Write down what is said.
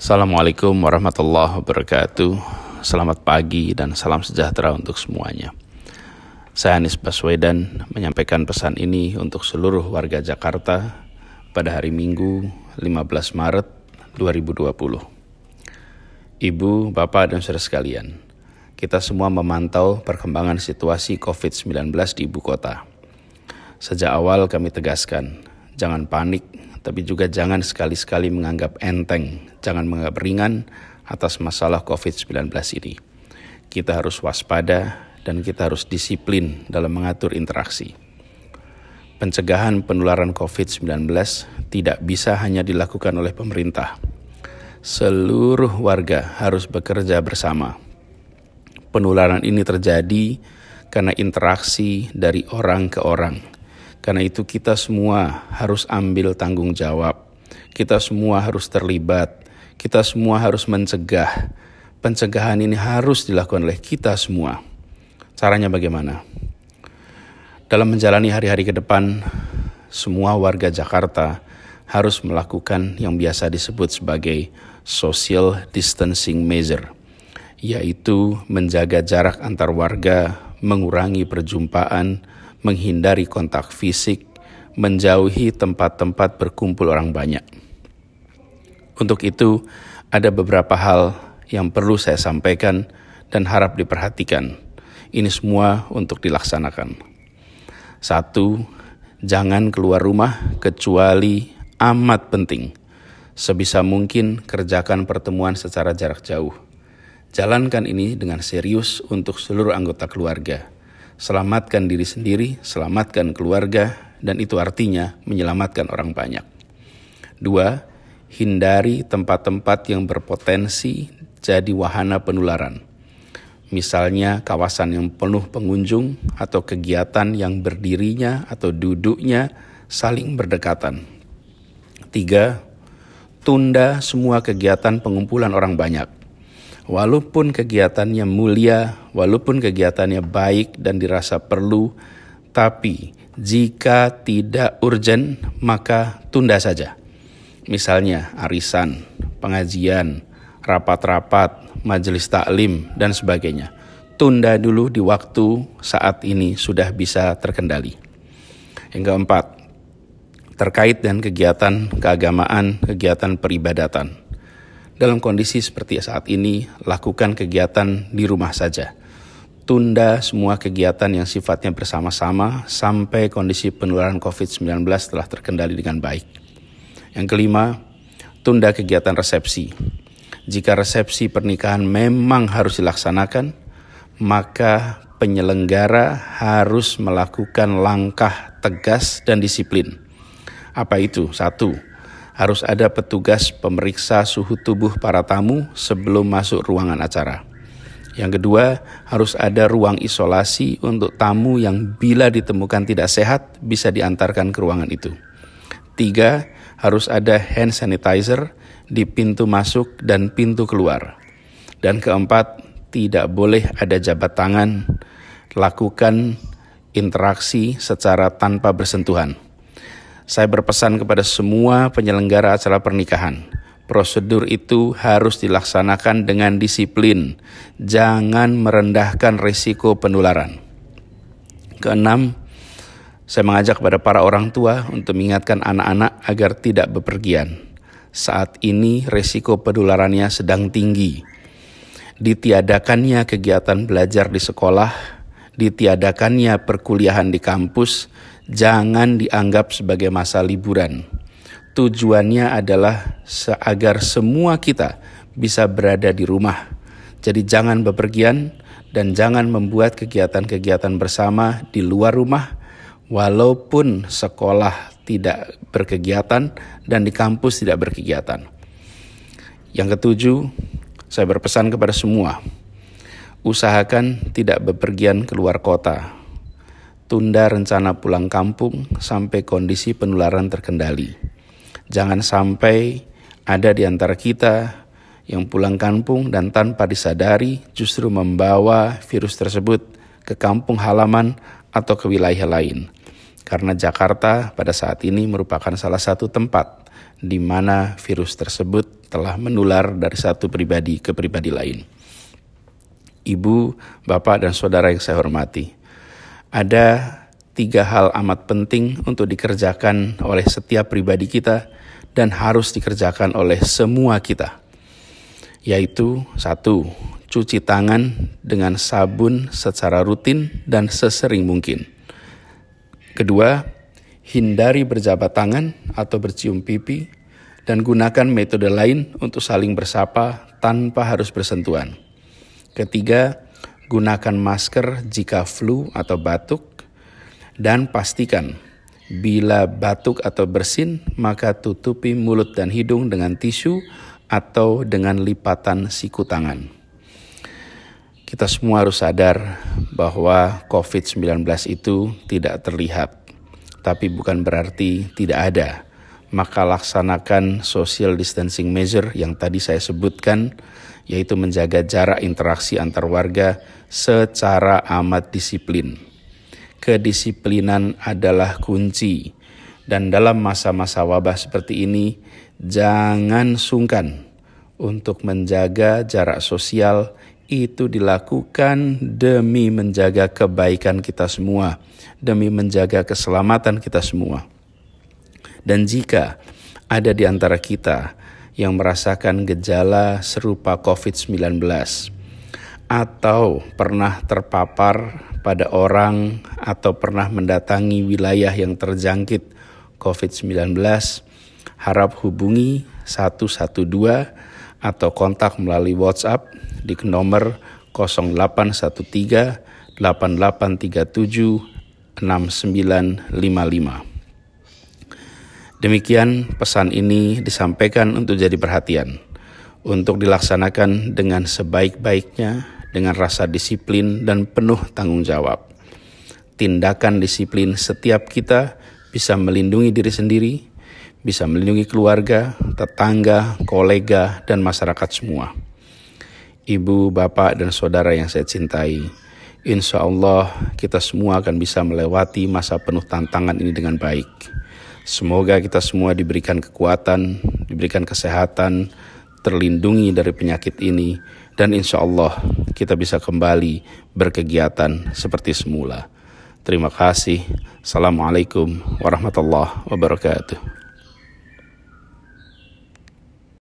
Assalamualaikum warahmatullahi wabarakatuh. Selamat pagi dan salam sejahtera untuk semuanya. Saya Anies Baswedan menyampaikan pesan ini untuk seluruh warga Jakarta pada hari Minggu 15 Maret 2020. Ibu, Bapak, dan saudara sekalian, kita semua memantau perkembangan situasi COVID-19 di ibu kota. Sejak awal kami tegaskan, jangan panik, tapi juga jangan sekali-sekali menganggap enteng, jangan menganggap ringan atas masalah COVID-19 ini. Kita harus waspada dan kita harus disiplin dalam mengatur interaksi. Pencegahan penularan COVID-19 tidak bisa hanya dilakukan oleh pemerintah. Seluruh warga harus bekerja bersama. Penularan ini terjadi karena interaksi dari orang ke orang. Karena itu kita semua harus ambil tanggung jawab. Kita semua harus terlibat. Kita semua harus mencegah. Pencegahan ini harus dilakukan oleh kita semua. Caranya bagaimana? Dalam menjalani hari-hari ke depan, semua warga Jakarta harus melakukan yang biasa disebut sebagai social distancing measure, yaitu menjaga jarak antar warga, mengurangi perjumpaan, menghindari kontak fisik, menjauhi tempat-tempat berkumpul orang banyak. Untuk itu, ada beberapa hal yang perlu saya sampaikan dan harap diperhatikan. Ini semua untuk dilaksanakan. 1. Jangan keluar rumah kecuali amat penting. Sebisa mungkin kerjakan pertemuan secara jarak jauh. Jalankan ini dengan serius untuk seluruh anggota keluarga. Selamatkan diri sendiri, selamatkan keluarga, dan itu artinya menyelamatkan orang banyak. 2. Hindari tempat-tempat yang berpotensi jadi wahana penularan. Misalnya kawasan yang penuh pengunjung atau kegiatan yang berdirinya atau duduknya saling berdekatan. 3. Tunda semua kegiatan pengumpulan orang banyak. Walaupun kegiatannya mulia, walaupun kegiatannya baik dan dirasa perlu, tapi jika tidak urgent, maka tunda saja. Misalnya arisan, pengajian, rapat-rapat, majelis taklim, dan sebagainya. Tunda dulu di waktu saat ini sudah bisa terkendali. Yang keempat, terkait dengan kegiatan keagamaan, kegiatan peribadatan. Dalam kondisi seperti saat ini, lakukan kegiatan di rumah saja. Tunda semua kegiatan yang sifatnya bersama-sama sampai kondisi penularan COVID-19 telah terkendali dengan baik. Yang kelima, tunda kegiatan resepsi. Jika resepsi pernikahan memang harus dilaksanakan, maka penyelenggara harus melakukan langkah tegas dan disiplin. Apa itu? 1. Harus ada petugas pemeriksa suhu tubuh para tamu sebelum masuk ruangan acara. Yang kedua, harus ada ruang isolasi untuk tamu yang bila ditemukan tidak sehat bisa diantarkan ke ruangan itu. 3. Harus ada hand sanitizer di pintu masuk dan pintu keluar. Dan keempat, tidak boleh ada jabat tangan, lakukan interaksi secara tanpa bersentuhan. Saya berpesan kepada semua penyelenggara acara pernikahan, prosedur itu harus dilaksanakan dengan disiplin. Jangan merendahkan risiko penularan. Keenam, saya mengajak kepada para orang tua untuk mengingatkan anak-anak agar tidak bepergian. Saat ini risiko penularannya sedang tinggi. Ditiadakannya kegiatan belajar di sekolah, ditiadakannya perkuliahan di kampus, jangan dianggap sebagai masa liburan. Tujuannya adalah agar semua kita bisa berada di rumah. Jadi jangan bepergian dan jangan membuat kegiatan-kegiatan bersama di luar rumah, walaupun sekolah tidak berkegiatan dan di kampus tidak berkegiatan. Yang ketujuh, saya berpesan kepada semua, usahakan tidak bepergian keluar kota. Tunda rencana pulang kampung sampai kondisi penularan terkendali. Jangan sampai ada di antara kita yang pulang kampung dan tanpa disadari justru membawa virus tersebut ke kampung halaman atau ke wilayah lain. Karena Jakarta pada saat ini merupakan salah satu tempat di mana virus tersebut telah menular dari satu pribadi ke pribadi lain. Ibu, bapak, dan saudara yang saya hormati, ada 3 hal amat penting untuk dikerjakan oleh setiap pribadi kita dan harus dikerjakan oleh semua kita, yaitu 1. Cuci tangan dengan sabun secara rutin dan sesering mungkin. 2. Hindari berjabat tangan atau bercium pipi dan gunakan metode lain untuk saling bersapa tanpa harus bersentuhan. 3. Gunakan masker jika flu atau batuk dan pastikan bila batuk atau bersin maka tutupi mulut dan hidung dengan tisu atau dengan lipatan siku tangan. Kita semua harus sadar bahwa COVID-19 itu tidak terlihat, tapi bukan berarti tidak ada. Maka laksanakan social distancing measure yang tadi saya sebutkan, yaitu menjaga jarak interaksi antar warga secara amat disiplin. Kedisiplinan adalah kunci, dan dalam masa-masa wabah seperti ini, jangan sungkan untuk menjaga jarak sosial. Itu dilakukan demi menjaga kebaikan kita semua, demi menjaga keselamatan kita semua. Dan jika ada di antara kita yang merasakan gejala serupa COVID-19 atau pernah terpapar pada orang atau pernah mendatangi wilayah yang terjangkit COVID-19, harap hubungi 112 atau kontak melalui WhatsApp di nomor 0813 8837 6955. Demikian pesan ini disampaikan untuk jadi perhatian, untuk dilaksanakan dengan sebaik-baiknya, dengan rasa disiplin dan penuh tanggung jawab. Tindakan disiplin setiap kita bisa melindungi diri sendiri, bisa melindungi keluarga, tetangga, kolega, dan masyarakat semua. Ibu, bapak, dan saudara yang saya cintai, insya Allah kita semua akan bisa melewati masa penuh tantangan ini dengan baik. Semoga kita semua diberikan kekuatan, diberikan kesehatan, terlindungi dari penyakit ini, dan insya Allah kita bisa kembali berkegiatan seperti semula. Terima kasih. Assalamualaikum warahmatullahi wabarakatuh.